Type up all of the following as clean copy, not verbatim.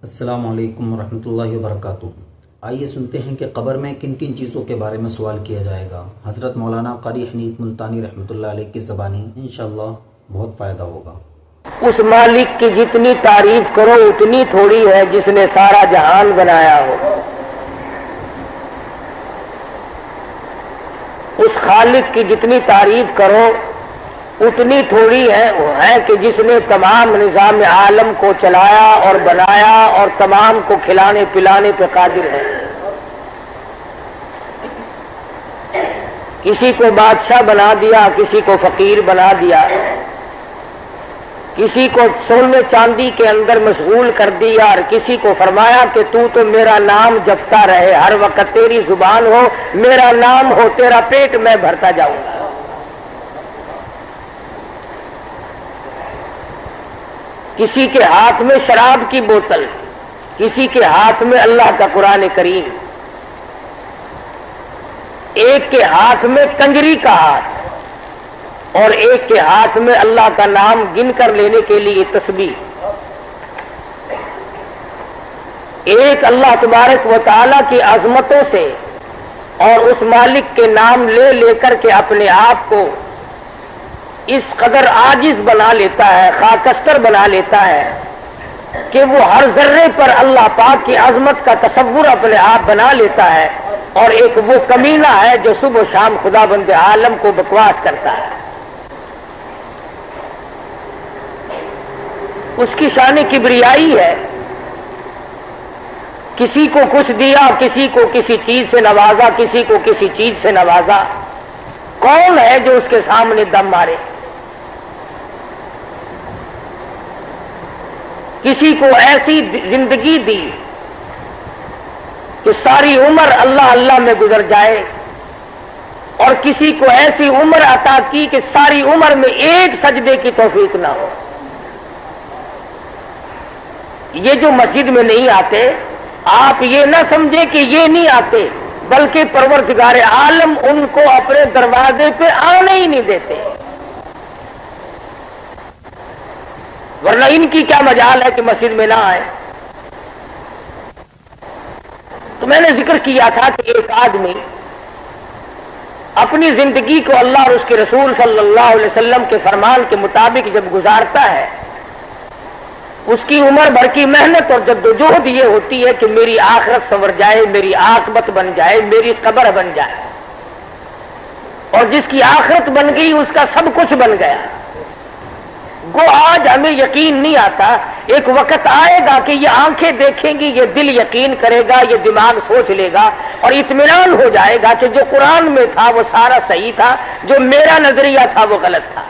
السلام علیکم ورحمۃ اللہ وبرکاتہ۔ آئیے سنتے ہیں کہ قبر میں کن کن چیزوں کے بارے میں سوال کیا جائے گا۔ حضرت مولانا قاری حنیف ملتانی رحمۃ اللہ علیہ کی زبانی انشاءاللہ بہت فائدہ ہوگا۔ اس مالک کی جتنی تعریف کرو اتنی تھوڑی ہے جس نے سارا جہان بنایا ہو۔ اس خالق کی جتنی تعریف کرو اتنی تھوڑی ہے کہ جس نے تمام نظام عالم کو چلایا اور بنایا اور تمام کو کھلانے پلانے پہ قادر ہے۔ کسی کو بادشاہ بنا دیا، کسی کو فقیر بنا دیا، کسی کو سونے چاندی کے اندر مشغول کر دیا اور کسی کو فرمایا کہ تو میرا نام جپتا رہے، ہر وقت تیری زبان ہو، میرا نام ہو، تیرا پیٹ میں بھرتا جاؤں گا۔ کسی کے ہاتھ میں شراب کی بوتل، کسی کے ہاتھ میں اللہ کا قرآن کریم، ایک کے ہاتھ میں کنجری کا ہاتھ اور ایک کے ہاتھ میں اللہ کا نام گن کر لینے کے لیے تسبیح۔ ایک اللہ تبارک و تعالی کی عظمتوں سے اور اس مالک کے نام لے لے کر کے اپنے آپ کو اس قدر عاجز بنا لیتا ہے، خاکستر بنا لیتا ہے کہ وہ ہر ذرے پر اللہ پاک کی عظمت کا تصور اپنے آپ بنا لیتا ہے، اور ایک وہ کمینہ ہے جو صبح و شام خدا بند عالم کو بکواس کرتا ہے۔ اس کی شان کبریائی ہے، کسی کو کچھ دیا، کسی کو کسی چیز سے نوازا، کسی کو کسی چیز سے نوازا۔ کون ہے جو اس کے سامنے دم مارے؟ کسی کو ایسی زندگی دی کہ ساری عمر اللہ اللہ میں گزر جائے، اور کسی کو ایسی عمر عطا کی کہ ساری عمر میں ایک سجدے کی توفیق نہ ہو۔ یہ جو مسجد میں نہیں آتے، آپ یہ نہ سمجھے کہ یہ نہیں آتے، بلکہ پروردگار عالم ان کو اپنے دروازے پہ آنے ہی نہیں دیتے، ورنہ ان کی کیا مجال ہے کہ مسجد میں نہ آئے۔ تو میں نے ذکر کیا تھا کہ ایک آدمی اپنی زندگی کو اللہ اور اس کے رسول صلی اللہ علیہ وسلم کے فرمان کے مطابق جب گزارتا ہے، اس کی عمر بھر کی محنت اور جدوجہد یہ ہوتی ہے کہ میری آخرت سنور جائے، میری عاقبت بن جائے، میری قبر بن جائے، اور جس کی آخرت بن گئی اس کا سب کچھ بن گیا۔ وہ آج ہمیں یقین نہیں آتا، ایک وقت آئے گا کہ یہ آنکھیں دیکھیں گی، یہ دل یقین کرے گا، یہ دماغ سوچ لے گا اور اطمینان ہو جائے گا کہ جو قرآن میں تھا وہ سارا صحیح تھا، جو میرا نظریہ تھا وہ غلط تھا۔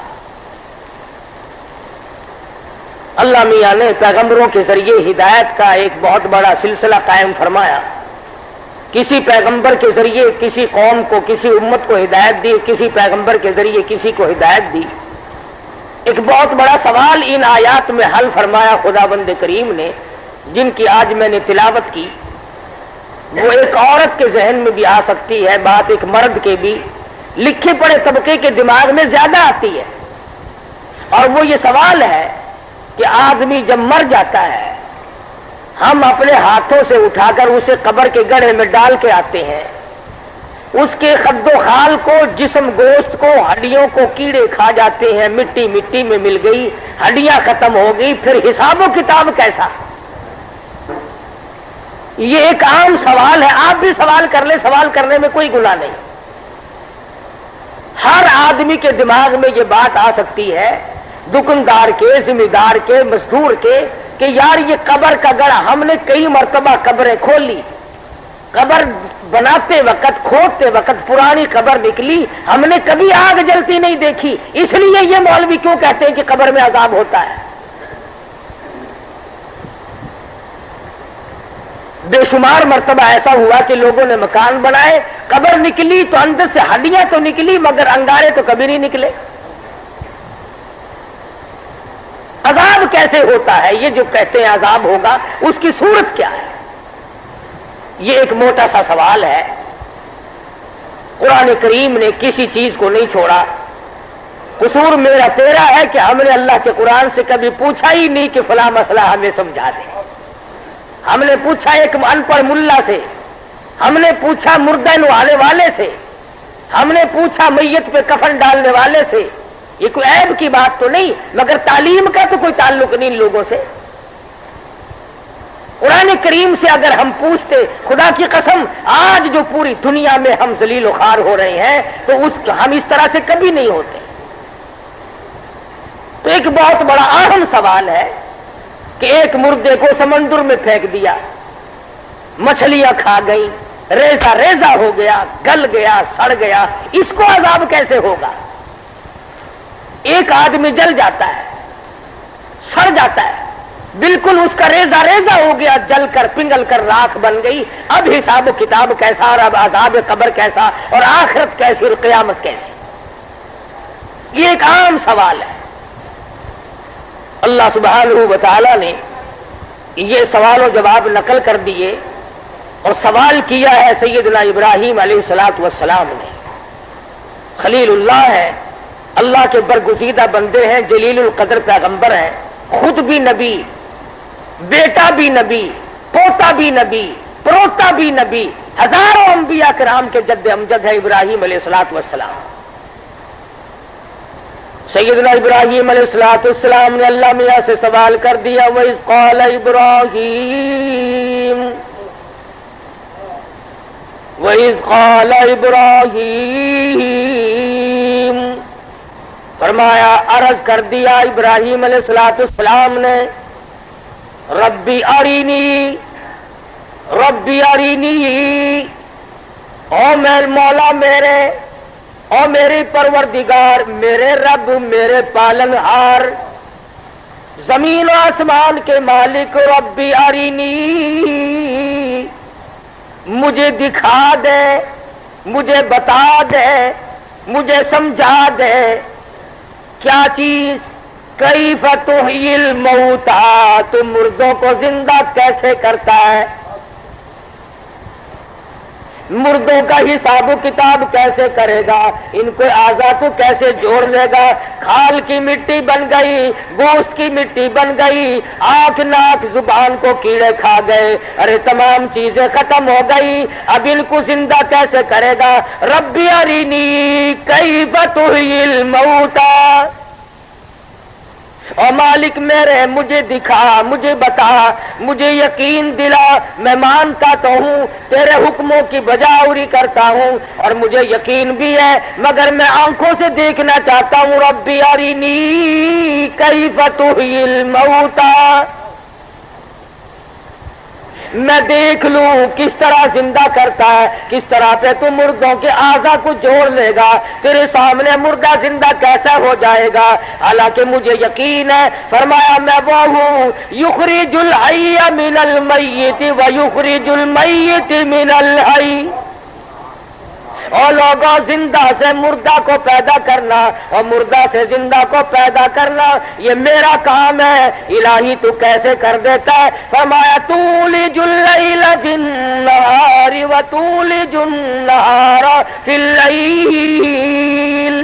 اللہ میاں نے پیغمبروں کے ذریعے ہدایت کا ایک بہت بڑا سلسلہ قائم فرمایا۔ کسی پیغمبر کے ذریعے کسی قوم کو، کسی امت کو ہدایت دی، کسی پیغمبر کے ذریعے کسی کو ہدایت دی۔ ایک بہت بڑا سوال ان آیات میں حل فرمایا خدا بند کریم نے، جن کی آج میں نے تلاوت کی۔ وہ ایک عورت کے ذہن میں بھی آ سکتی ہے بات، ایک مرد کے بھی، لکھے پڑھے طبقے کے دماغ میں زیادہ آتی ہے، اور وہ یہ سوال ہے کہ آدمی جب مر جاتا ہے، ہم اپنے ہاتھوں سے اٹھا کر اسے قبر کے گڑھے میں ڈال کے آتے ہیں، اس کے خد و خال کو، جسم گوشت کو، ہڈیوں کو کیڑے کھا جاتے ہیں، مٹی مٹی میں مل گئی، ہڈیاں ختم ہو گئی، پھر حساب و کتاب کیسا؟ یہ ایک عام سوال ہے، آپ بھی سوال کر لیں، سوال کرنے میں کوئی گناہ نہیں۔ ہر آدمی کے دماغ میں یہ بات آ سکتی ہے، دکاندار کے، ذمہ دار کے، مزدور کے، کہ یار یہ قبر کا گڑھا، ہم نے کئی مرتبہ قبریں کھولی، قبر بناتے وقت، کھودتے وقت پرانی قبر نکلی، ہم نے کبھی آگ جلتی نہیں دیکھی، اس لیے یہ مولوی کیوں کہتے ہیں کہ قبر میں عذاب ہوتا ہے؟ بے شمار مرتبہ ایسا ہوا کہ لوگوں نے مکان بنائے، قبر نکلی تو اندر سے ہڈیاں تو نکلی مگر انگارے تو کبھی نہیں نکلے۔ عذاب کیسے ہوتا ہے؟ یہ جو کہتے ہیں عذاب ہوگا، اس کی صورت کیا ہے؟ یہ ایک موٹا سا سوال ہے۔ قرآن کریم نے کسی چیز کو نہیں چھوڑا۔ قصور میرا تیرا ہے کہ ہم نے اللہ کے قرآن سے کبھی پوچھا ہی نہیں کہ فلاں مسئلہ ہمیں سمجھا دے۔ ہم نے پوچھا ایک ان پڑھ ملا سے، ہم نے پوچھا مردہ نہانے والے سے، ہم نے پوچھا میت پہ کفن ڈالنے والے سے. یہ کوئی عیب کی بات تو نہیں، مگر تعلیم کا تو کوئی تعلق نہیں ان لوگوں سے. قرآن کریم سے اگر ہم پوچھتے، خدا کی قسم آج جو پوری دنیا میں ہم ذلیل و خوار ہو رہے ہیں تو ہم اس طرح سے کبھی نہیں ہوتے. تو ایک بہت بڑا اہم سوال ہے کہ ایک مردے کو سمندر میں پھینک دیا، مچھلیاں کھا گئی، ریزہ ریزہ ہو گیا، گل گیا، سڑ گیا، اس کو عذاب کیسے ہوگا؟ ایک آدمی جل جاتا ہے، سڑ جاتا ہے، بالکل اس کا ریزہ ریزہ ہو گیا، جل کر پنگل کر راکھ بن گئی. اب حساب و کتاب کیسا، اور اب عذاب قبر کیسا، اور آخرت کیسی، اور قیامت کیسی؟ یہ ایک عام سوال ہے. اللہ سبحانہ و تعالی نے یہ سوال و جواب نقل کر دیے، اور سوال کیا ہے سیدنا ابراہیم علیہ الصلوۃ والسلام نے. خلیل اللہ ہے، اللہ کے برگزیدہ بندے ہیں، جلیل القدر پیغمبر ہیں، خود بھی نبی، بیٹا بھی نبی، پوتا بھی نبی، پروتا بھی نبی، ہزاروں انبیاء کرام کے جد امجد ہے ابراہیم علیہ الصلوۃ والسلام. سیدنا ابراہیم علیہ الصلوۃ والسلام نے اللہ میاں سے سوال کر دیا، وَإِذْ قَالَ إِبْرَاهِيمُ وَإِذْ قَالَ إِبْرَاهِيمُ، فرمایا عرض کر دیا ابراہیم علیہ الصلوۃ والسلام نے، ربی ارینی، ربی ارینی، او میرے مولا میرے، او میری پروردگار، میرے رب، میرے پالن ہار، زمین و آسمان کے مالک، ربی ارینی، مجھے دکھا دے، مجھے بتا دے، مجھے سمجھا دے کیا چیز، کیف تحیی الموتى، تو مردوں کو زندہ کیسے کرتا ہے، مردوں کا حساب و کتاب کیسے کرے گا، ان کو اعضاء کو کیسے جوڑ لے گا، کھال کی مٹی بن گئی، گوشت کی مٹی بن گئی، آنکھ ناک زبان کو کیڑے کھا گئے، ارے تمام چیزیں ختم ہو گئی، اب ان کو زندہ کیسے کرے گا؟ ربی ارینی کیف تحیی الموتى، اور مالک میرے مجھے دکھا، مجھے بتا، مجھے یقین دلا، میں مانتا تو ہوں تیرے حکموں کی بجاوری کرتا ہوں، اور مجھے یقین بھی ہے مگر میں آنکھوں سے دیکھنا چاہتا ہوں. ربی ارینی کیف تحیی الموتى، میں دیکھ لوں کس طرح زندہ کرتا ہے، کس طرح سے تو مردوں کے اعضاء کو جوڑ لے گا، تیرے سامنے مردہ زندہ کیسا ہو جائے گا، حالانکہ مجھے یقین ہے. فرمایا میں وہ ہوں یخرج الحی من المیت ویخرج المیت من الحی، اور لوگوں زندہ سے مردہ کو پیدا کرنا اور مردہ سے زندہ کو پیدا کرنا یہ میرا کام ہے. الہی تو کیسے کر دیتا ہے؟ فرمایا تولج اللیل فی النہار وتولج النہار فی اللیل،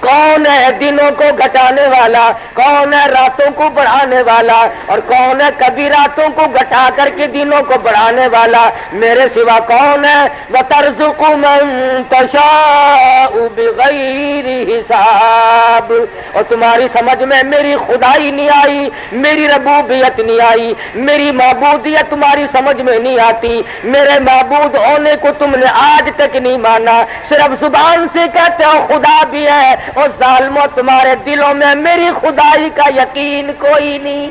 کون ہے دنوں کو گھٹانے والا، کون ہے راتوں کو بڑھانے والا، اور کون ہے کبھی راتوں کو گھٹا کر کے دنوں کو بڑھانے والا؟ میرے سوا کون ہے؟ وَتَرْزُقُ مَن تَشَاءُ بِغَيْرِ حساب. اور تمہاری سمجھ میں میری خدائی نہیں آئی، میری ربوبیت نہیں آئی، میری معبودیت تمہاری سمجھ میں نہیں آتی، میرے معبود ہونے کو تم نے آج تک نہیں مانا، صرف زبان سے کہتے ہو خدا بھی ہے، اور ظالموں تمہارے دلوں میں میری خدائی کا یقین کوئی نہیں.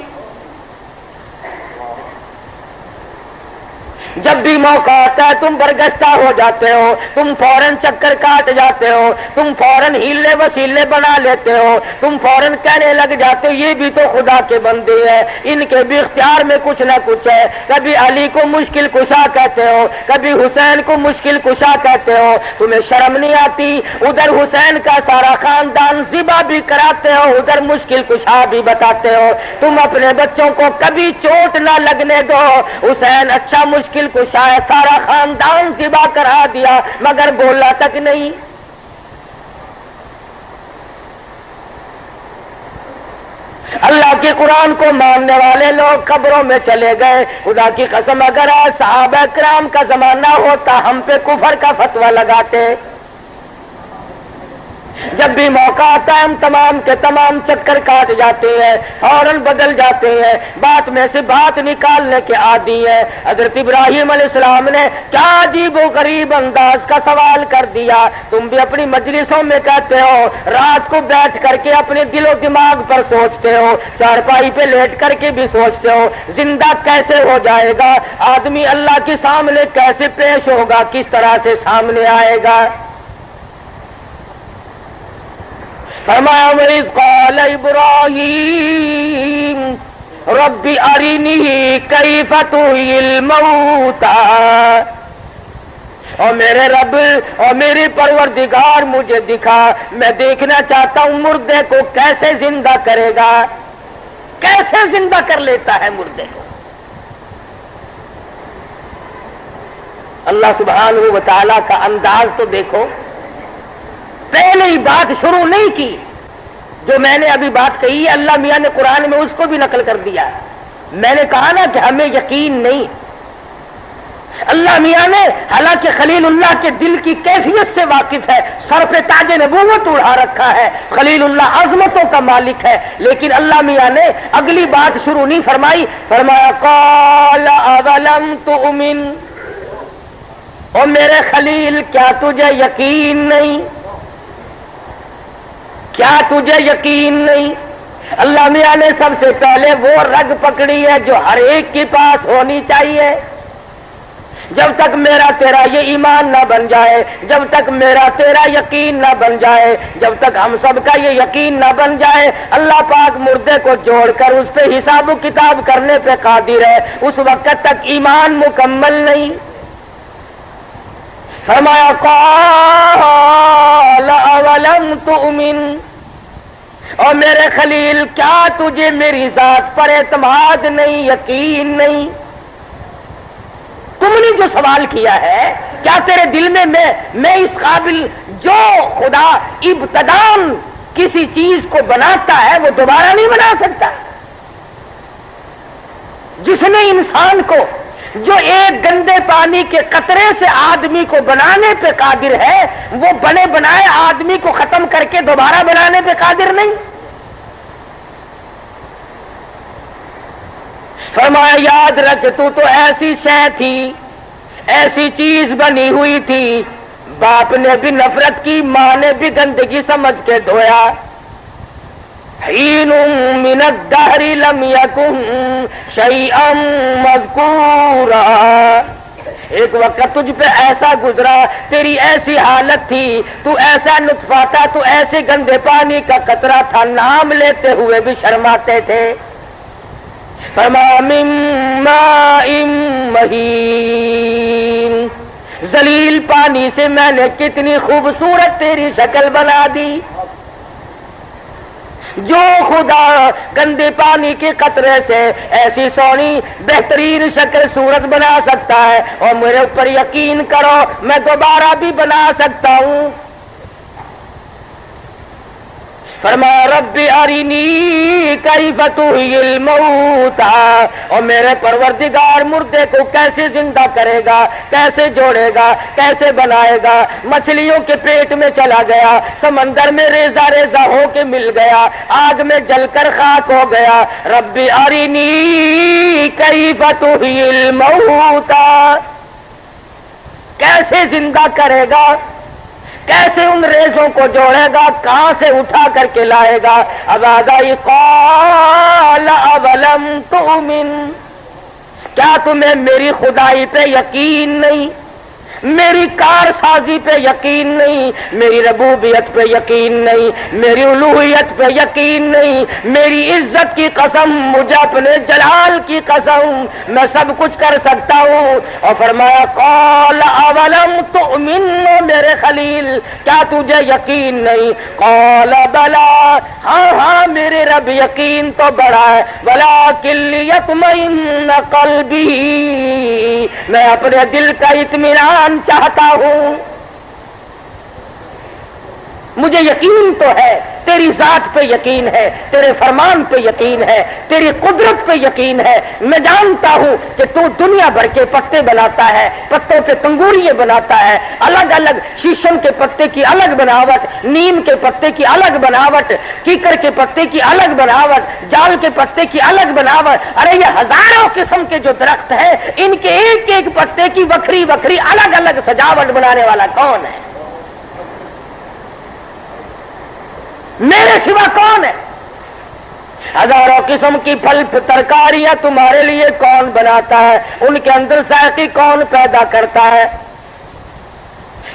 جب بھی موقع آتا ہے تم برگشتہ ہو جاتے ہو، تم فوراً چکر کاٹ جاتے ہو، تم فوراً ہیلے وسیلے بنا لیتے ہو، تم فوراً کہنے لگ جاتے ہو یہ بھی تو خدا کے بندے ہیں، ان کے بھی اختیار میں کچھ نہ کچھ ہے. کبھی علی کو مشکل کشا کہتے ہو، کبھی حسین کو مشکل کشا کہتے ہو، تمہیں شرم نہیں آتی؟ ادھر حسین کا سارا خاندان ذبح بھی کراتے ہو، ادھر مشکل کشا بھی بتاتے ہو. تم اپنے بچوں کو کبھی چوٹ نہ لگنے دو، حسین اچھا مشکل کشا ہے، سارا خاندان ذبح کرا دیا مگر بولا تک نہیں. اللہ کے قرآن کو ماننے والے لوگ قبروں میں چلے گئے. خدا کی قسم اگر آج صحابہ کرام کا زمانہ ہوتا ہم پہ کفر کا فتویٰ لگاتے. جب بھی موقع آتا ہے ہم تمام کے تمام چکر کاٹ جاتے ہیں، فوراً بدل جاتے ہیں، بات میں سے بات نکالنے کے عادی ہیں. حضرت ابراہیم علیہ السلام نے کیا عجیب و غریب انداز کا سوال کر دیا. تم بھی اپنی مجلسوں میں کہتے ہو، رات کو بیٹھ کر کے اپنے دل و دماغ پر سوچتے ہو، چارپائی پہ لیٹ کر کے بھی سوچتے ہو زندہ کیسے ہو جائے گا، آدمی اللہ کے سامنے کیسے پیش ہوگا، کس طرح سے سامنے آئے گا. فرمایا وَإِذْ قَالَ إِبْرَاهِيمُ رَبِّ أَرِنِي كَيْفَ تُحْيِي الْمَوْتَىٰ. اور میرے رب اور میری پروردگار مجھے دکھا، میں دیکھنا چاہتا ہوں مردے کو کیسے زندہ کرے گا، کیسے زندہ کر لیتا ہے مردے کو. اللہ سبحانہ و تعالیٰ کا انداز تو دیکھو. پہلے ہی بات شروع نہیں کی، جو میں نے ابھی بات کہی ہے اللہ میاں نے قرآن میں اس کو بھی نقل کر دیا. میں نے کہا نا کہ ہمیں یقین نہیں. اللہ میاں نے حالانکہ خلیل اللہ کے دل کی کیفیت سے واقف ہے، سر پہ تاج نبوت اڑا رکھا ہے، خلیل اللہ عظمتوں کا مالک ہے، لیکن اللہ میاں نے اگلی بات شروع نہیں فرمائی. فرمایا قال اولم تؤمن، او میرے خلیل کیا تجھے یقین نہیں، کیا تجھے یقین نہیں. اللہ میاں نے سب سے پہلے وہ رگ پکڑی ہے جو ہر ایک کے پاس ہونی چاہیے. جب تک میرا تیرا یہ ایمان نہ بن جائے، جب تک میرا تیرا یقین نہ بن جائے، جب تک ہم سب کا یہ یقین نہ بن جائے، اللہ پاک مردے کو جوڑ کر اس پہ حساب و کتاب کرنے پہ قادر ہے، اس وقت تک ایمان مکمل نہیں. فرمایا قال اولم تؤمن، اور میرے خلیل کیا تجھے میری ذات پر اعتماد نہیں، یقین نہیں. تم نے جو سوال کیا ہے کیا تیرے دل میں میں اس قابل، جو خدا ابتداً کسی چیز کو بناتا ہے وہ دوبارہ نہیں بنا سکتا. جس نے انسان کو، جو ایک گندے پانی کے قطرے سے آدمی کو بنانے پہ قادر ہے، وہ بنے بنائے آدمی کو ختم کر کے دوبارہ بنانے پہ قادر نہیں. فرمایا یاد رکھ تو ایسی شے تھی، ایسی چیز بنی ہوئی تھی، باپ نے بھی نفرت کی، ماں نے بھی گندگی سمجھ کے دھویا. حین من الدہر لم یکن شیئا مذکورا، ایک وقت تجھ پہ ایسا گزرا، تیری ایسی حالت تھی، تو ایسا نطفہ تھا، تو ایسے گندے پانی کا قطرہ تھا، نام لیتے ہوئے بھی شرماتے تھے. فرمایا من ماء مہین، ذلیل پانی سے میں نے کتنی خوبصورت تیری شکل بنا دی. جو خدا گندے پانی کے قطرے سے ایسی سونی بہترین شکل صورت بنا سکتا ہے، اور میرے اوپر یقین کرو میں دوبارہ بھی بنا سکتا ہوں. فرمایا رب ارینی کیف تحیی الموتیٰ، اور میرے پروردگار مردے کو کیسے زندہ کرے گا، کیسے جوڑے گا، کیسے بنائے گا. مچھلیوں کے پیٹ میں چلا گیا، سمندر میں ریزہ ریزہ ہو کے مل گیا، آگ میں جل کر خاک ہو گیا. رب ارینی کیف تحیی الموتیٰ، کیسے زندہ کرے گا، کیسے ان ریزوں کو جوڑے گا، کہاں سے اٹھا کر کے لائے گا. ابادائی قال اولم تؤمن، کیا تمہیں میری خدائی پہ یقین نہیں، میری کار سازی پہ یقین نہیں، میری ربوبیت پہ یقین نہیں، میری الوہیت پہ یقین نہیں، میری عزت کی قسم، مجھے اپنے جلال کی قسم، میں سب کچھ کر سکتا ہوں. اور فرمایا قال اولم تؤمن، میرے خلیل کیا تجھے یقین نہیں. قال بلا، ہاں ہاں میرے رب یقین تو بڑا ہے. ولکن لیطمئن قلبی، میں اپنے دل کا اطمینان چاہتا ہوں، مجھے یقین تو ہے، تیری ذات پہ یقین ہے، تیرے فرمان پہ یقین ہے، تیری قدرت پہ یقین ہے۔ میں جانتا ہوں کہ تو دنیا بھر کے پتے بناتا ہے، پتوں کے تنگوریے بناتا ہے، الگ الگ شیشم کے پتے کی الگ بناوٹ، نیم کے پتے کی الگ بناوٹ، کیکر کے پتے کی الگ بناوٹ، جال کے پتے کی الگ بناوٹ۔ ارے یہ ہزاروں قسم کے جو درخت ہیں، ان کے ایک ایک پتے کی وکھری وکھری الگ الگ سجاوٹ بنانے والا کون ہے؟ میرے سوا کون ہے؟ ہزاروں قسم کی پھل ترکاریاں تمہارے لیے کون بناتا ہے؟ ان کے اندر ذائقے کون پیدا کرتا ہے؟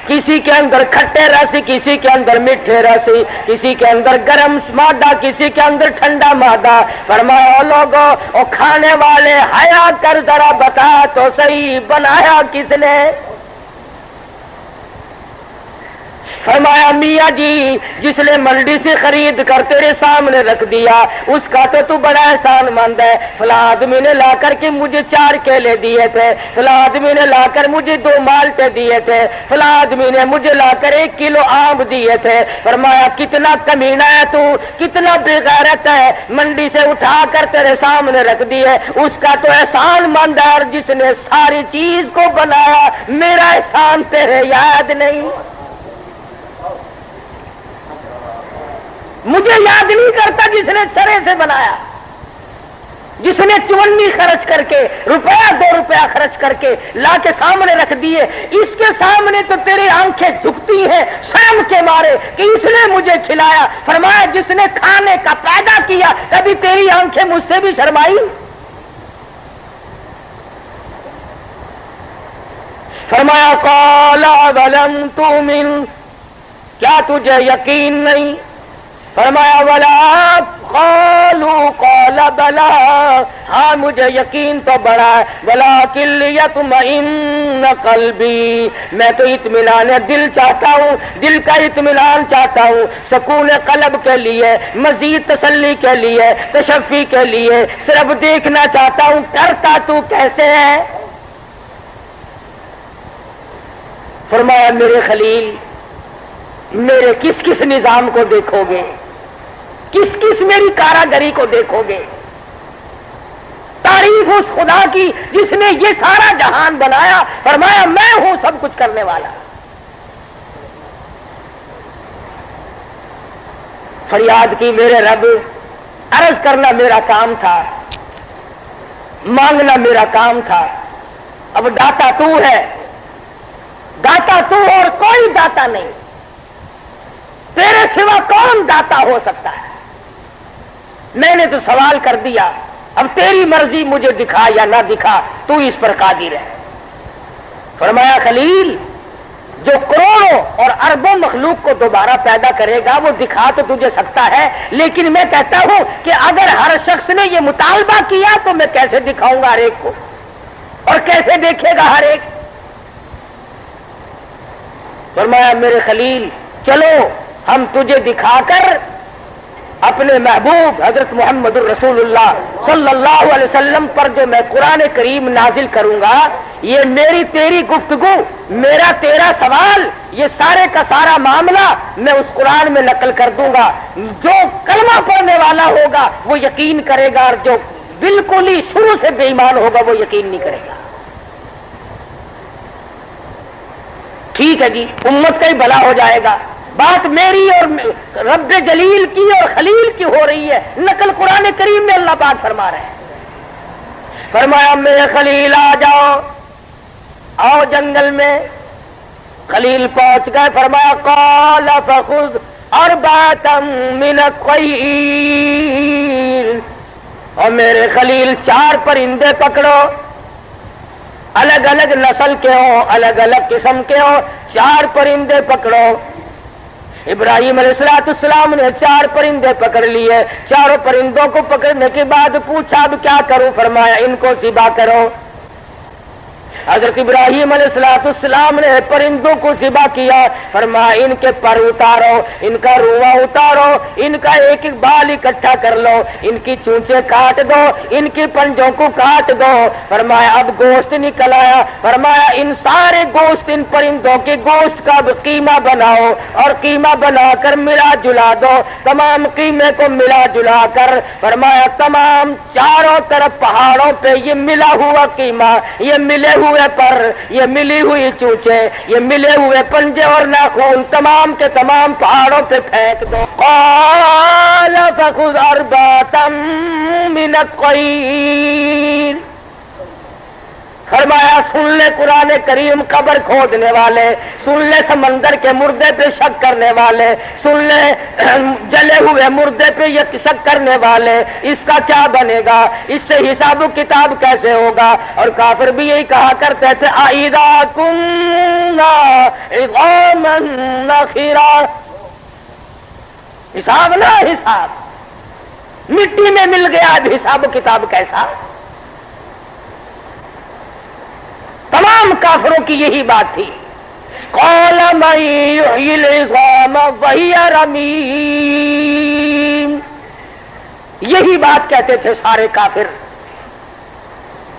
کسی کے اندر کھٹے رس، کسی کے اندر میٹھے رس، کسی کے اندر گرم مادہ، کسی کے اندر ٹھنڈا مادہ۔ فرمایا لوگوں او کھانے والے حیا کر ذرا بتا تو صحیح، بنایا کس نے؟ فرمایا میاں جی جس نے منڈی سے خرید کر تیرے سامنے رکھ دیا اس کا تو بڑا احسان مند ہے۔ فلاں آدمی نے لا کر کے مجھے 4 کیلے دیے تھے، فلاں آدمی نے لا کر مجھے 2 مالٹے دیے تھے، فلاں آدمی نے مجھے لا کر 1 کلو آم دیے تھے۔ فرمایا کتنا کمینہ ہے تو، کتنا بے غیرت ہے، منڈی سے اٹھا کر تیرے سامنے رکھ دیے، اس کا تو احسان مند ہے، اور جس نے ساری چیز کو بنایا میرا احسان تیرے یاد نہیں؟ مجھے یاد نہیں کرتا جس نے سرے سے بنایا، جس نے چونی خرچ کر کے روپیہ 2 روپیہ خرچ کر کے لا کے سامنے رکھ دیے، اس کے سامنے تو تیری آنکھیں جھکتی ہیں شرم کے مارے کہ اس نے مجھے کھلایا۔ فرمایا جس نے کھانے کا پیدا کیا، کبھی تیری آنکھیں مجھ سے بھی شرمائی؟ فرمایا قال ولم تؤمن، کیا تجھے یقین نہیں؟ فرمایا ولا قالوا قال بلا، ہاں مجھے یقین تو بڑا ہے، ولکن لیطمئن قلبی، میں تو اطمینان دل چاہتا ہوں، دل کا اطمینان چاہتا ہوں، سکون قلب کے لیے، مزید تسلی کے لیے، تشفی کے لیے، صرف دیکھنا چاہتا ہوں کرتا تو کیسے ہے۔ فرمایا میرے خلیل میرے کس کس نظام کو دیکھو گے، کس کس میری کاراگری کو دیکھو گے؟ تعریف اس خدا کی جس نے یہ سارا جہان بنایا۔ فرمایا میں ہوں سب کچھ کرنے والا۔ فریاد کی میرے رب، عرض کرنا میرا کام تھا، مانگنا میرا کام تھا، اب داتا تو ہے، داتا تو اور کوئی داتا نہیں، تیرے سوا کون داتا ہو سکتا ہے؟ میں نے تو سوال کر دیا، اب تیری مرضی مجھے دکھا یا نہ دکھا، تو اس پر قادر ہے۔ فرمایا خلیل جو کروڑوں اور اربوں مخلوق کو دوبارہ پیدا کرے گا وہ دکھا تو تجھے سکتا ہے، لیکن میں کہتا ہوں کہ اگر ہر شخص نے یہ مطالبہ کیا تو میں کیسے دکھاؤں گا ہر ایک کو، اور کیسے دیکھے گا ہر ایک؟ فرمایا میرے خلیل چلو ہم تجھے دکھا کر اپنے محبوب حضرت محمد الرسول اللہ صلی اللہ علیہ وسلم پر جو میں قرآن کریم نازل کروں گا، یہ میری تیری گفتگو، میرا تیرا سوال، یہ سارے کا سارا معاملہ میں اس قرآن میں نقل کر دوں گا۔ جو کلمہ پڑھنے والا ہوگا وہ یقین کرے گا، اور جو بالکل ہی شروع سے بے ایمان ہوگا وہ یقین نہیں کرے گا۔ ٹھیک ہے جی، امت کا ہی بھلا ہو جائے گا۔ بات میری اور رب جلیل کی اور خلیل کی ہو رہی ہے، نقل قرآن کریم میں اللہ پاک فرما رہے ہیں۔ فرمایا میرے خلیل آ جاؤ، آؤ جنگل میں۔ خلیل پہنچ گئے، فرمایا قال فخذ اربعۃ من الطیر، اور میرے خلیل 4 پرندے پکڑو، الگ الگ نسل کے ہوں، الگ الگ قسم کے ہوں، 4 پرندے پکڑو۔ ابراہیم علیہ السلام نے 4 پرندے پکڑ لیے، 4 پرندوں کو پکڑنے کے بعد پوچھا اب کیا کروں؟ فرمایا ان کو ذبح کرو۔ حضرت ابراہیم علیہ السلام نے پرندوں کو ذبح کیا، فرمایا ان کے پر اتارو، ان کا رواں اتارو، ان کا ایک ایک بال اکٹھا کر لو، ان کی چونچے کاٹ دو، ان کی پنجوں کو کاٹ دو۔ فرمایا اب گوشت نکل آیا، فرمایا ان سارے گوشت، ان پرندوں کے گوشت کا اب قیمہ بناؤ، اور قیمہ بنا کر ملا جلا دو۔ تمام قیمے کو ملا جلا کر فرمایا تمام چاروں طرف پہاڑوں پہ یہ ملا ہوا قیمہ، یہ ملے ہوئے پر، یہ ملی ہوئی چونچے، یہ ملے ہوئے پنجے اور ناخن تمام کے تمام پہاڑوں پہ پھینک دو۔ قال فخذ أربعة من الطير، فرمایا سن لے قرآن کریم قبر کھودنے والے، سن لے سمندر کے مردے پہ شک کرنے والے، سن لے جلے ہوئے مردے پہ یہ شک کرنے والے، اس کا کیا بنے گا، اس سے حساب و کتاب کیسے ہوگا؟ اور کافر بھی یہی کہا کرتے تھے اذا كنا عظاما نخرا، حساب نہ حساب، مٹی میں مل گیا، اب حساب و کتاب کیسا؟ تمام کافروں کی یہی بات تھی۔ قال من يحيي العظام وهي رميم، یہی بات کہتے تھے سارے کافر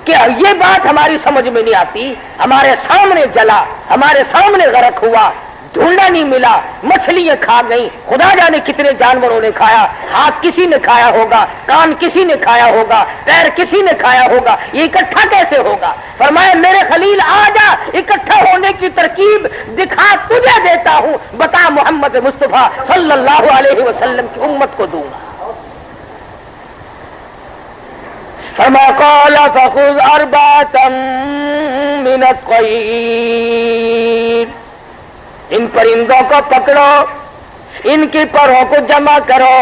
کہ یہ بات ہماری سمجھ میں نہیں آتی، ہمارے سامنے جلا، ہمارے سامنے غرق ہوا، ڈھونڈا نہیں ملا، مچھلیاں کھا گئی، خدا جانے کتنے جانوروں نے کھایا، ہاتھ کسی نے کھایا ہوگا، کان کسی نے کھایا ہوگا، پیر کسی نے کھایا ہوگا، یہ اکٹھا کیسے ہوگا؟ فرمایا میرے خلیل آ جا، اکٹھا ہونے کی ترکیب دکھا، تجھے دیتا ہوں، بتا محمد مصطفیٰ صلی اللہ علیہ وسلم کی امت کو دوں گا۔ فرمایا قال فخذ أربعة من الطير، ان پرندوں کو پکڑو، ان کی پروں کو جمع کرو،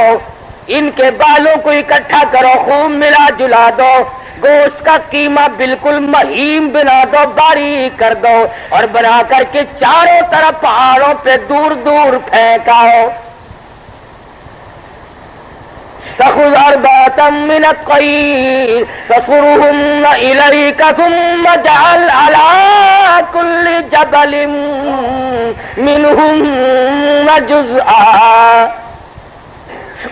ان کے بالوں کو اکٹھا کرو، خوب ملا جلا دو، گوشت کا قیمہ بالکل مہین بنا دو، باریک کر دو، اور بنا کر کے چاروں طرف پہاڑوں پہ دور دور پھینکاؤ۔ فخذ أربعة من الطير فصرهن إليك ثم اجعل على كل جبل منهن جزءا،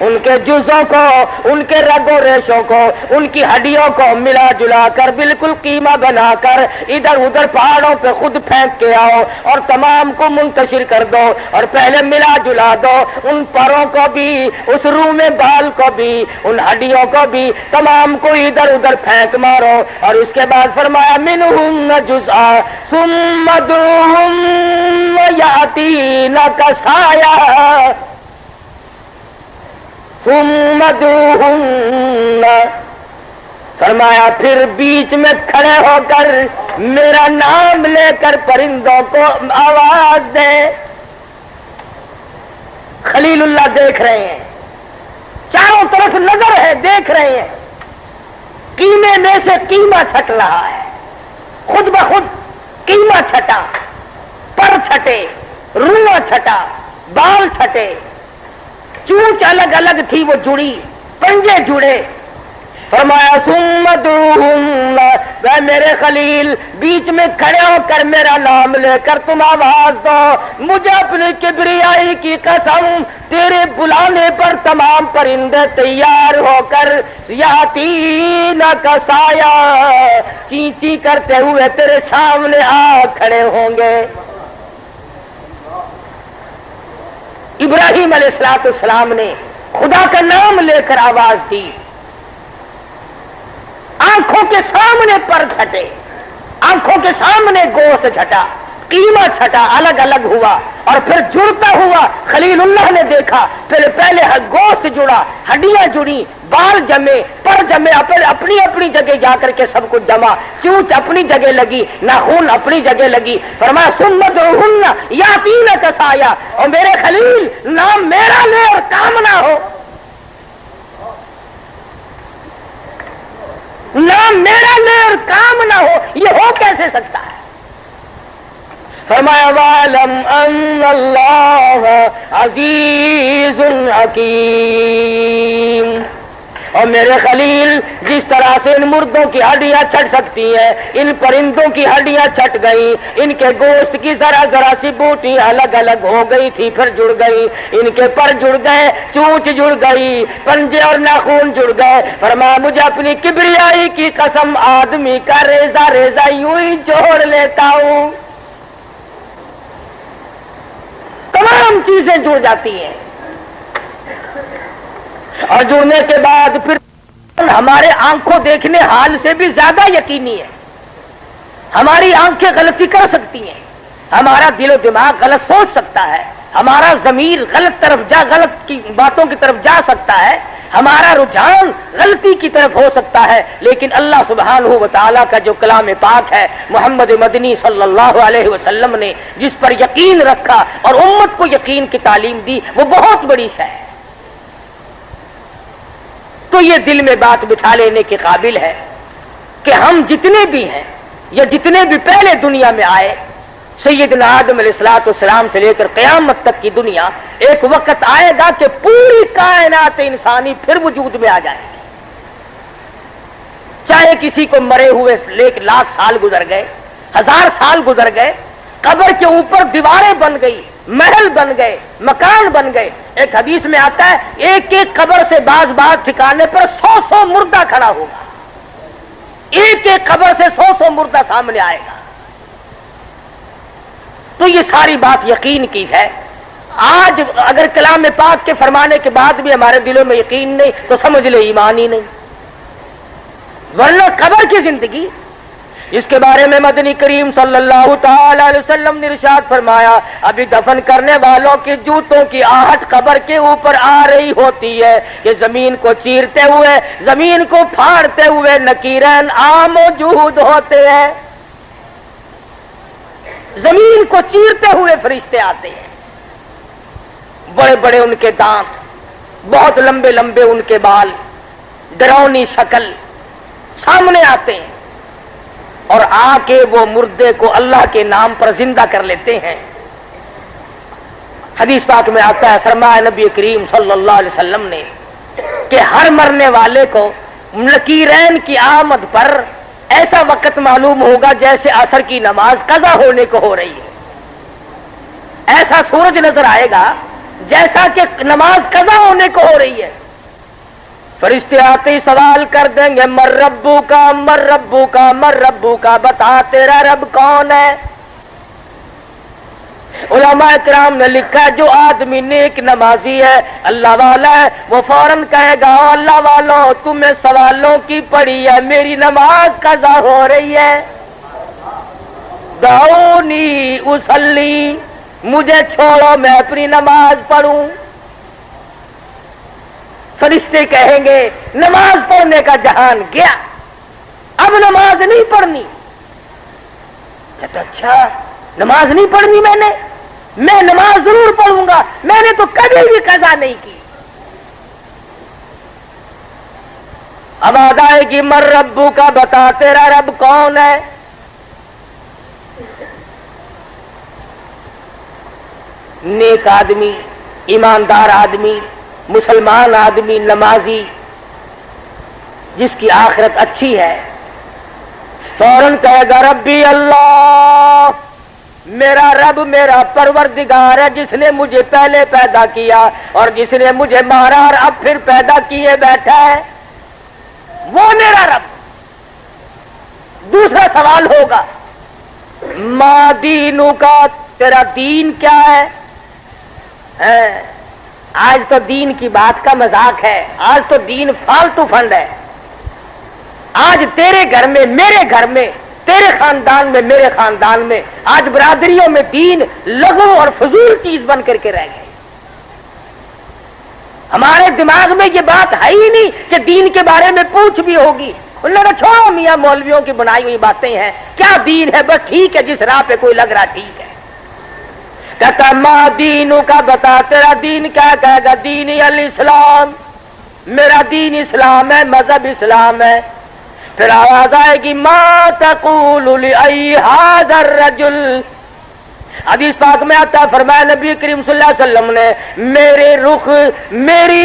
ان کے جزوں کو، ان کے رگ و ریشوں کو، ان کی ہڈیوں کو ملا جلا کر بالکل قیمہ بنا کر ادھر ادھر پہاڑوں پہ خود پھینک کے آؤ، اور تمام کو منتشر کر دو، اور پہلے ملا جلا دو، ان پروں کو بھی، اس روح میں بال کو بھی، ان ہڈیوں کو بھی، تمام کو ادھر ادھر پھینک مارو، اور اس کے بعد فرمایا منہم جزءا ثم ادعوہم یأتینک سعیا ثم ادعوہن، فرمایا پھر بیچ میں کھڑے ہو کر میرا نام لے کر پرندوں کو آواز دے۔ خلیل اللہ دیکھ رہے ہیں، چاروں طرف نظر ہے، دیکھ رہے ہیں، قیمے میں سے قیمہ چھٹ رہا ہے، خود بخود قیمہ چھٹا، پر چھٹے، روح چھٹا، بال چھٹے، چونچ الگ الگ تھی وہ جڑی، پنجے جڑے۔ فرمایا ثم ادعوہن، اے میرے خلیل بیچ میں کھڑے ہو کر میرا نام لے کر تم آواز دو، مجھے اپنی کبریائی کی قسم، تیرے بلانے پر تمام پرندے تیار ہو کر یاتینک سایا، چی چی کرتے ہوئے تیرے سامنے آ کھڑے ہوں گے۔ ابراہیم علیہ السلام نے خدا کا نام لے کر آواز دی، آنکھوں کے سامنے پر چھٹے، آنکھوں کے سامنے گوشت چھٹا، قیمہ چھٹا، الگ الگ ہوا، اور پھر جڑتا ہوا خلیل اللہ نے دیکھا، پھر پہلے گوشت جڑا، ہڈیاں جڑی، بال جمے، پر جمے، اپنی اپنی جگہ جا کر کے سب کچھ جمع، چونچ اپنی جگہ لگی، ناخن اپنی جگہ لگی۔ فرمایا ثم ادعوہن یاتینک سعیا، اور میرے خلیل نام میرا لے اور کام نہ ہو، نام میرا لے اور کام نہ ہو، یہ ہو کیسے سکتا ہے؟ فرمایا وَاعْلَمْ أَنَّ اللَّهَ عَزِيزٌ حَكِيمٌ، اور میرے خلیل جس طرح سے ان مردوں کی ہڈیاں چھٹ سکتی ہیں، ان پرندوں کی ہڈیاں چھٹ گئیں، ان کے گوشت کی ذرا ذرا سی بوٹی الگ الگ ہو گئی تھی پھر جڑ گئی، ان کے پر جڑ گئے، چونچ جڑ گئی، پنجے اور ناخون جڑ گئے۔ فرمایا مجھے اپنی کبریائی کی قسم آدمی کا ریزہ ریزہ یوں ہی جوڑ لیتا ہوں، تمام چیزیں جڑ جاتی ہیں، اور جڑنے کے بعد پھر ہمارے آنکھوں دیکھنے حال سے بھی زیادہ یقینی ہے۔ ہماری آنکھیں غلطی کر سکتی ہیں، ہمارا دل و دماغ غلط سوچ سکتا ہے، ہمارا ضمیر غلط کی باتوں کی طرف جا سکتا ہے، ہمارا رجحان غلطی کی طرف ہو سکتا ہے، لیکن اللہ سبحانہ و تعالیٰ کا جو کلام پاک ہے، محمد مدنی صلی اللہ علیہ وسلم نے جس پر یقین رکھا اور امت کو یقین کی تعلیم دی، وہ بہت بڑی شے ہے۔ تو یہ دل میں بات بٹھا لینے کے قابل ہے کہ ہم جتنے بھی ہیں یا جتنے بھی پہلے دنیا میں آئے، سیدنا آدم علیہ الصلوۃ والسلام سے لے کر قیامت تک کی دنیا، ایک وقت آئے گا کہ پوری کائنات انسانی پھر وجود میں آ جائے گی، چاہے کسی کو مرے ہوئے 1,00,000 سال گزر گئے، 1000 سال گزر گئے، قبر کے اوپر دیواریں بن گئی، محل بن گئے، مکان بن گئے۔ ایک حدیث میں آتا ہے ایک ایک قبر سے بعض ٹھکانے پر 100 مردہ کھڑا ہوگا، ایک ایک قبر سے 100 مردہ سامنے آئے گا۔ تو یہ ساری بات یقین کی ہے۔ آج اگر کلام پاک کے فرمانے کے بعد بھی ہمارے دلوں میں یقین نہیں تو سمجھ لے ایمان ہی نہیں، ورنہ قبر کی زندگی، اس کے بارے میں مدنی کریم صلی اللہ تعالی علیہ وسلم نے ارشاد فرمایا، ابھی دفن کرنے والوں کے جوتوں کی آہٹ قبر کے اوپر آ رہی ہوتی ہے کہ زمین کو چیرتے ہوئے، زمین کو پھاڑتے ہوئے نکیرین موجود ہوتے ہیں، زمین کو چیرتے ہوئے فرشتے آتے ہیں، بڑے بڑے ان کے دانت، بہت لمبے لمبے ان کے بال، ڈراؤنی شکل سامنے آتے ہیں، اور آ کے وہ مردے کو اللہ کے نام پر زندہ کر لیتے ہیں۔ حدیث پاک میں آتا ہے، فرمایا نبی کریم صلی اللہ علیہ وسلم نے کہ ہر مرنے والے کو نکیرین کی آمد پر ایسا وقت معلوم ہوگا جیسے عصر کی نماز قضا ہونے کو ہو رہی ہے، ایسا سورج نظر آئے گا جیسا کہ نماز قضا ہونے کو ہو رہی ہے۔ فرشتے آتے ہی سوال کر دیں گے، مر ربو کا مر ربو کا مر ربو کا، بتا تیرا رب کون ہے؟ علماء کرام نے لکھا ہے جو آدمی نیک نمازی ہے، اللہ والا ہے، وہ فوراً کہے گا اللہ والوں تمہیں سوالوں کی پڑی ہے، میری نماز قضا ہو رہی ہے، دعونی اصلی، مجھے چھوڑو میں اپنی نماز پڑھوں۔ فرشتے کہیں گے نماز پڑھنے کا جہان گیا، اب نماز نہیں پڑھنی۔ کہتا اچھا نماز نہیں پڑھنی، میں نماز ضرور پڑھوں گا، میں نے تو کبھی بھی قضا نہیں کی۔ اب آئے گی مر ربو کا، بتا تیرا رب کون ہے؟ نیک آدمی، ایماندار آدمی، مسلمان آدمی، نمازی، جس کی آخرت اچھی ہے، فوراً کہے گا ربی اللہ، میرا رب میرا پروردگار ہے جس نے مجھے پہلے پیدا کیا اور جس نے مجھے مارا اور اب پھر پیدا کیے بیٹھا ہے، وہ میرا رب۔ دوسرا سوال ہوگا ما دینو کا، تیرا دین کیا ہے؟ آج تو دین کی بات کا مذاق ہے، آج تو دین فالتو فنڈ ہے، آج تیرے گھر میں میرے گھر میں، تیرے خاندان میں میرے خاندان میں، آج برادریوں میں دین لغو اور فضول چیز بن کر کے رہ گئے۔ ہمارے دماغ میں یہ بات ہے ہی نہیں کہ دین کے بارے میں پوچھ بھی ہوگی، انہوں نے چھوڑو میاں مولویوں کی بنائی ہوئی باتیں ہیں، کیا دین ہے؟ بس ٹھیک ہے، جس راہ پہ کوئی لگ رہا ٹھیک ہے۔ کہتا ماں دینوں کا، بتا تیرا دین کیا؟ کہے گا دین الاسلام، میرا دین اسلام ہے، مذہب اسلام ہے۔ پھر آواز آئے گی ما تقول لأی ھذا الرجل، حدیث پاک میں آتا ہے، فرمایا نبی کریم صلی اللہ علیہ وسلم نے میرے رخ، میری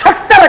70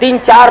3, 4,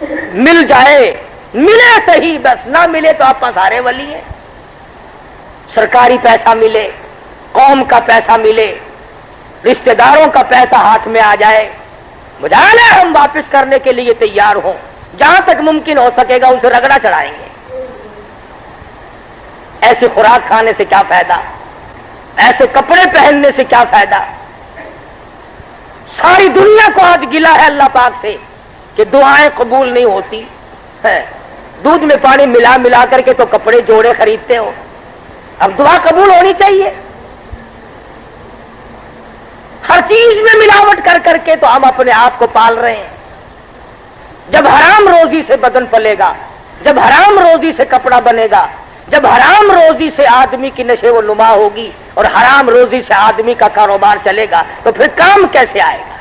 مل جائے ملے صحیح، بس نہ ملے تو آپ سارے ولی ہیں. سرکاری پیسہ ملے، قوم کا پیسہ ملے، رشتہ داروں کا پیسہ ہاتھ میں آ جائے، مجال ہے ہم واپس کرنے کے لیے تیار ہوں. جہاں تک ممکن ہو سکے گا ان سے رگڑا چڑھائیں گے. ایسی خوراک کھانے سے کیا فائدہ، ایسے کپڑے پہننے سے کیا فائدہ. ساری دنیا کو آج گلا ہے اللہ پاک سے کہ دعائیں قبول نہیں ہوتی. دودھ میں پانی ملا ملا کر کے تو کپڑے جوڑے خریدتے ہو، اب دعا قبول ہونی چاہیے. ہر چیز میں ملاوٹ کر کر کے تو ہم اپنے آپ کو پال رہے ہیں. جب حرام روزی سے بدن پلے گا، جب حرام روزی سے کپڑا بنے گا، جب حرام روزی سے آدمی کی نشو و نما ہوگی اور حرام روزی سے آدمی کا کاروبار چلے گا تو پھر کام کیسے آئے گا.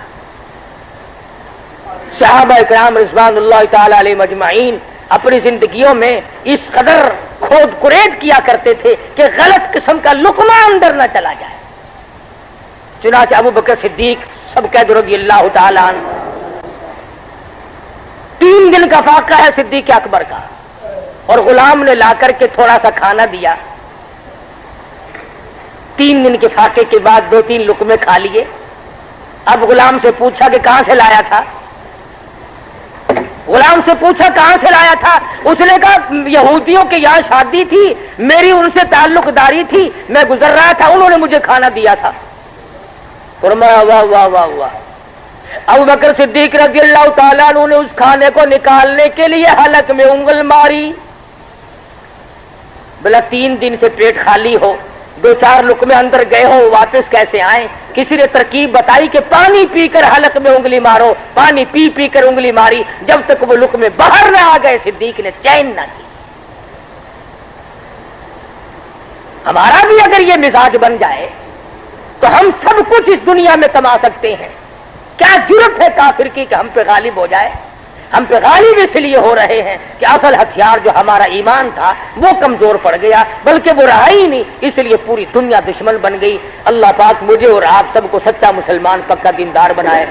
صحابہ اکرام رضوان اللہ تعالی علیہ مجمعین اپنی زندگیوں میں اس قدر کھود کرید کیا کرتے تھے کہ غلط قسم کا لقمہ اندر نہ چلا جائے. چنانچہ ابو بکر صدیق سب قید رضی اللہ تعالی عنہ 3 دن کا فاقہ ہے صدیق اکبر کا، اور غلام نے لا کر کے تھوڑا سا کھانا دیا. 3 دن کے فاقے کے بعد 2-3 لقمے کھا لیے. اب غلام سے پوچھا کہ کہاں سے لایا تھا. غلام سے پوچھا کہاں سے لایا تھا. اس نے کہا یہودیوں کے یہاں شادی تھی، میری ان سے تعلق داری تھی، میں گزر رہا تھا، انہوں نے مجھے کھانا دیا تھا. فرمایا واہ واہ واہ واہ. ابو بکر صدیق رضی اللہ تعالیٰ عنہ نے اس کھانے کو نکالنے کے لیے حلق میں انگل ماری. بلا 3 دن سے پیٹ خالی ہو، 2-4 لقمے اندر گئے ہو، واپس کیسے آئیں. کسی نے ترکیب بتائی کہ پانی پی کر حلق میں انگلی مارو. پانی پی پی کر انگلی ماری، جب تک وہ لقمے باہر نہ آ گئے صدیق نے چین نہ کی. ہمارا بھی اگر یہ مزاج بن جائے تو ہم سب کچھ اس دنیا میں کما سکتے ہیں. کیا جرت ہے کافر کی کہ ہم پہ غالب ہو جائے. ہم پہ غالب اس لیے ہو رہے ہیں کہ اصل ہتھیار جو ہمارا ایمان تھا وہ کمزور پڑ گیا، بلکہ وہ رہا ہی نہیں، اس لیے پوری دنیا دشمن بن گئی. اللہ پاک مجھے اور آپ سب کو سچا مسلمان پکا دیندار بنائے.